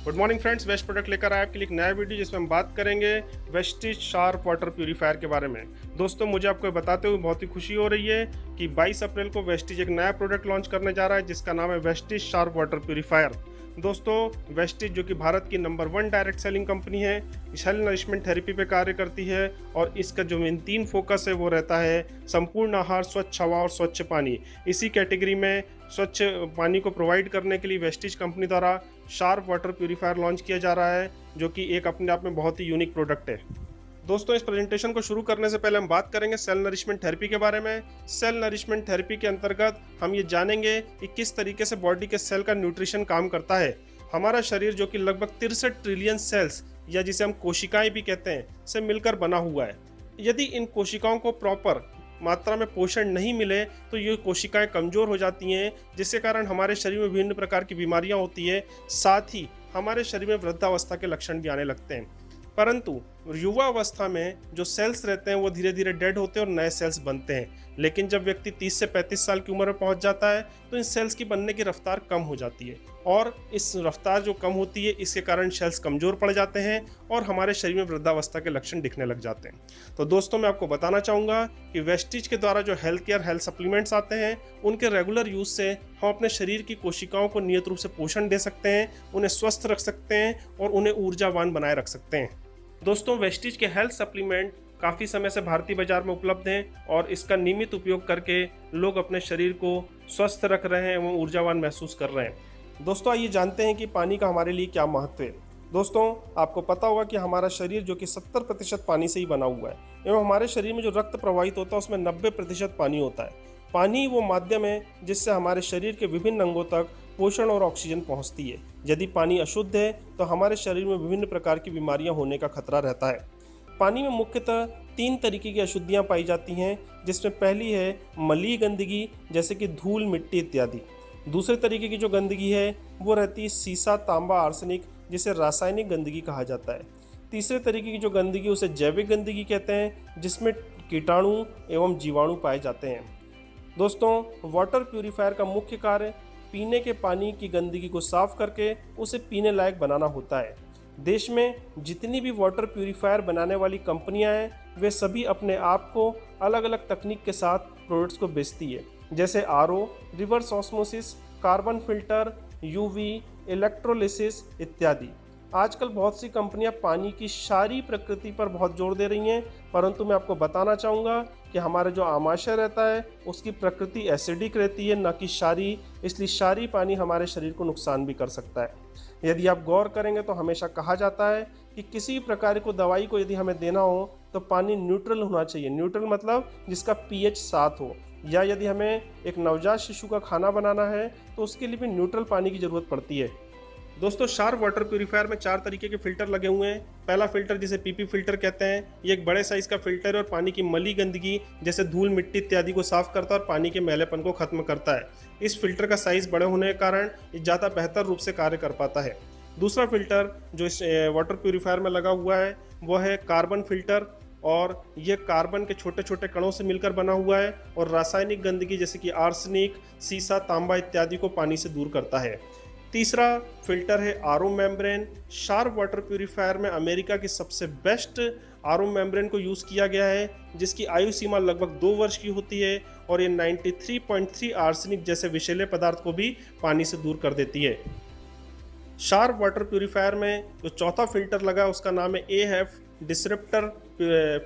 Good morning friends, waste product लेकर आए आपके लिए एक नया वीडियो जिसमें हम बात करेंगे वेस्टिज शार्प वाटर प्यूरीफायर के बारे में। दोस्तों, मुझे आपको बताते हुए बहुत ही खुशी हो रही है कि 22 अप्रैल को वेस्टिज एक नया प्रोडक्ट लॉन्च करने जा रहा है जिसका नाम है वेस्टिज शार्प वाटर प्यूरीफायर। दोस्तों, वेस्टिज जो कि भारत की नंबर 1 डायरेक्ट सेलिंग कंपनी है, सेल नरिशमेंट थेरेपी पे कार्य करती है और इसका जो मेन 3 फोकस है वो रहता है संपूर्ण आहार, स्वच्छ हवा और स्वच्छ पानी। इसी कैटेगरी में स्वच्छ पानी को प्रोवाइड करने के लिए वेस्टिज कंपनी द्वारा शार्प वाटर प्यूरीफायर लॉन्च किया जा रहा है, जो कि एक अपने आप में बहुत ही यूनिक प्रोडक्ट है। दोस्तों, इस प्रेजेंटेशन को शुरू करने से पहले हम बात करेंगे सेल नरिशमेंट थेरेपी के बारे में। सेल नरिशमेंट थेरेपी के अंतर्गत हम ये जानेंगे कि किस तरीके से बॉडी के सेल का न्यूट्रिशन काम करता है। हमारा शरीर जो कि लगभग 63 ट्रिलियन सेल्स या जिसे हम कोशिकाएं भी कहते हैं से मिलकर बना हुआ है। यदि इन कोशिकाओं को प्रॉपर मात्रा में पोषण नहीं मिले तो ये कोशिकाएं कमज़ोर हो जाती हैं, जिसके कारण हमारे शरीर में विभिन्न प्रकार की बीमारियां होती है। साथ ही हमारे शरीर में वृद्धावस्था के लक्षण भी आने लगते हैं। परंतु युवा अवस्था में जो सेल्स रहते हैं वो धीरे धीरे डेड होते हैं और नए सेल्स बनते हैं। लेकिन जब व्यक्ति 30 से 35 साल की उम्र में पहुंच जाता है तो इन सेल्स की बनने की रफ्तार कम हो जाती है और इस रफ्तार जो कम होती है इसके कारण सेल्स कमज़ोर पड़ जाते हैं और हमारे शरीर में वृद्धावस्था के लक्षण दिखने लग जाते हैं। तो दोस्तों, मैं आपको बताना चाहूँगा कि वेस्टिज के द्वारा जो हेल्थ सप्लीमेंट्स आते हैं उनके रेगुलर यूज़ से हम अपने शरीर की कोशिकाओं को नियत रूप से पोषण दे सकते हैं, उन्हें स्वस्थ रख सकते हैं और उन्हें ऊर्जावान बनाए रख सकते हैं। दोस्तों, वेस्टिज के हेल्थ सप्लीमेंट काफ़ी समय से भारतीय बाजार में उपलब्ध हैं और इसका नियमित उपयोग करके लोग अपने शरीर को स्वस्थ रख रहे हैं एवं ऊर्जावान महसूस कर रहे हैं। दोस्तों, आइए जानते हैं कि पानी का हमारे लिए क्या महत्व है। दोस्तों, आपको पता होगा कि हमारा शरीर जो कि 70% पानी से ही बना हुआ है एवं हमारे शरीर में जो रक्त प्रवाहित होता है उसमें 90% पानी होता है। पानी वो माध्यम है जिससे हमारे शरीर के विभिन्न अंगों तक पोषण और ऑक्सीजन पहुंचती है। यदि पानी अशुद्ध है तो हमारे शरीर में विभिन्न प्रकार की बीमारियां होने का खतरा रहता है। पानी में मुख्यतः 3 तरीके की अशुद्धियां पाई जाती हैं, जिसमें पहली है मलीय गंदगी, जैसे कि धूल, मिट्टी इत्यादि। दूसरे तरीके की जो गंदगी है वो रहती है सीसा, तांबा, आर्सेनिक, जिसे रासायनिक गंदगी कहा जाता है। तीसरे तरीके की जो गंदगी उसे जैविक गंदगी कहते हैं, जिसमें कीटाणु एवं जीवाणु पाए जाते हैं। दोस्तों, वाटर प्यूरीफायर का मुख्य कार्य पीने के पानी की गंदगी को साफ करके उसे पीने लायक बनाना होता है। देश में जितनी भी वाटर प्यूरीफायर बनाने वाली कंपनियां हैं वे सभी अपने आप को अलग अलग तकनीक के साथ प्रोडक्ट्स को बेचती है, जैसे RO, reverse osmosis, carbon filter, UV, electrolysis इत्यादि। आजकल बहुत सी कंपनियां पानी की क्षारीय प्रकृति पर बहुत जोर दे रही हैं, परंतु मैं आपको बताना चाहूँगा कि हमारे जो आमाशय रहता है उसकी प्रकृति एसिडिक रहती है, न कि क्षारीय। इसलिए क्षारीय पानी हमारे शरीर को नुकसान भी कर सकता है। यदि आप गौर करेंगे तो हमेशा कहा जाता है कि किसी प्रकार को दवाई को यदि हमें देना हो तो पानी न्यूट्रल होना चाहिए। न्यूट्रल मतलब जिसका पीएच 7 हो, या यदि हमें एक नवजात शिशु का खाना बनाना है तो उसके लिए भी न्यूट्रल पानी की ज़रूरत पड़ती है। दोस्तों, शार्प वाटर प्यूरीफायर में 4 तरीके के फिल्टर लगे हुए हैं। पहला फिल्टर जिसे पीपी फिल्टर कहते हैं, ये एक बड़े साइज का फिल्टर है और पानी की मली गंदगी जैसे धूल, मिट्टी इत्यादि को साफ करता है और पानी के मैलेपन को खत्म करता है। इस फिल्टर का साइज बड़े होने के कारण ये ज़्यादा बेहतर रूप से कार्य कर पाता है। दूसरा फिल्टर जो इस वाटर प्यूरीफायर में लगा हुआ है वो है कार्बन फिल्टर, और ये कार्बन के छोटे छोटे कणों से मिलकर बना हुआ है और रासायनिक गंदगी जैसे कि आर्सेनिक, सीसा, तांबा इत्यादि को पानी से दूर करता है। तीसरा फिल्टर है RO membrane. Sharp water purifier में अमेरिका की सबसे बेस्ट आरओ मेम्ब्रेन को यूज़ किया गया है, जिसकी आयु सीमा लगभग 2 वर्ष की होती है और ये 93.3 आर्सेनिक जैसे विषैले पदार्थ को भी पानी से दूर कर देती है। शार्प वाटर प्यूरीफायर में जो चौथा फिल्टर लगा उसका नाम है AF डिसरप्टर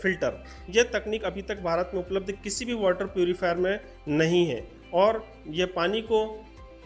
फिल्टर। यह तकनीक अभी तक भारत में उपलब्ध किसी भी वाटर प्यूरीफायर में नहीं है और यह पानी को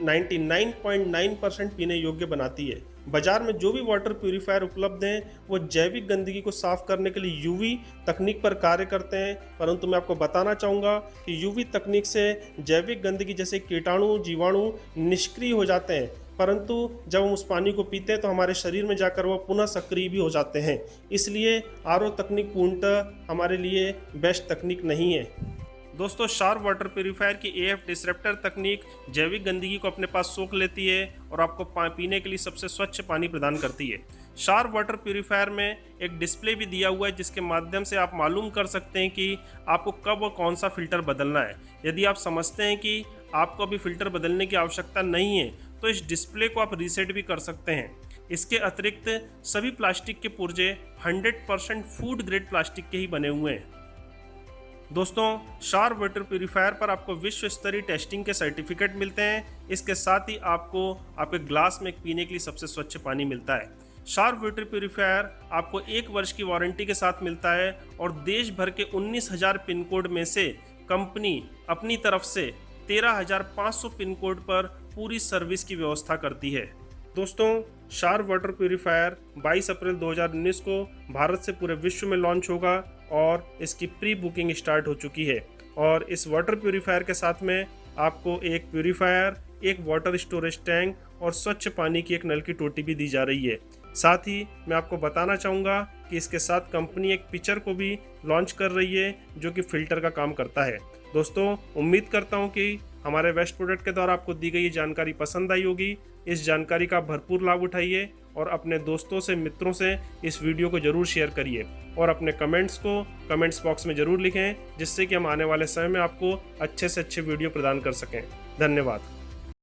99.9% पीने योग्य बनाती है। बाजार में जो भी वाटर प्यूरीफायर उपलब्ध हैं वो जैविक गंदगी को साफ करने के लिए यूवी तकनीक पर कार्य करते हैं, परंतु मैं आपको बताना चाहूँगा कि यूवी तकनीक से जैविक गंदगी जैसे कीटाणु, जीवाणु निष्क्रिय हो जाते हैं, परंतु जब हम उस पानी को पीते हैं तो हमारे शरीर में जाकर वह पुनः सक्रिय भी हो जाते हैं। इसलिए आरओ तकनीक पूर्णतः हमारे लिए बेस्ट तकनीक नहीं है। दोस्तों, शार्प वाटर प्यूरीफायर की AF डिसरप्टर तकनीक जैविक गंदगी को अपने पास सोख लेती है और आपको पीने के लिए सबसे स्वच्छ पानी प्रदान करती है। शार्प वाटर प्यूरीफायर में एक डिस्प्ले भी दिया हुआ है जिसके माध्यम से आप मालूम कर सकते हैं कि आपको कब और कौन सा फ़िल्टर बदलना है। यदि आप समझते हैं कि आपको अभी फ़िल्टर बदलने की आवश्यकता नहीं है तो इस डिस्प्ले को आप रीसेट भी कर सकते हैं। इसके अतिरिक्त सभी प्लास्टिक के पुर्जे 100% फूड ग्रेड प्लास्टिक के ही बने हुए हैं। दोस्तों, शार वाटर प्यूरीफायर पर आपको विश्व स्तरीय टेस्टिंग के सर्टिफिकेट मिलते हैं। इसके साथ ही आपको आपके ग्लास में पीने के लिए सबसे स्वच्छ पानी मिलता है। शार वाटर प्यूरीफायर आपको 1 वर्ष की वारंटी के साथ मिलता है और देश भर के 19,000 पिन कोड में से कंपनी अपनी तरफ से 13,500 पिन कोड पर पूरी सर्विस की व्यवस्था करती है। दोस्तों, शार वाटर प्यूरीफायर 22 अप्रैल 2019 को भारत से पूरे विश्व में लॉन्च होगा और इसकी प्री बुकिंग स्टार्ट हो चुकी है। और इस वाटर प्यूरीफायर के साथ में आपको एक प्यूरीफायर, एक वाटर स्टोरेज टैंक और स्वच्छ पानी की एक नल की टोटी भी दी जा रही है। साथ ही मैं आपको बताना चाहूँगा कि इसके साथ कंपनी एक पिचर को भी लॉन्च कर रही है जो कि फ़िल्टर का काम करता है। दोस्तों, उम्मीद करता हूँ कि हमारे वेस्ट प्रोडक्ट के द्वारा आपको दी गई ये जानकारी पसंद आई होगी। इस जानकारी का भरपूर लाभ उठाइए और अपने दोस्तों से, मित्रों से इस वीडियो को ज़रूर शेयर करिए और अपने कमेंट्स को कमेंट्स बॉक्स में ज़रूर लिखें, जिससे कि हम आने वाले समय में आपको अच्छे से अच्छे वीडियो प्रदान कर सकें। धन्यवाद।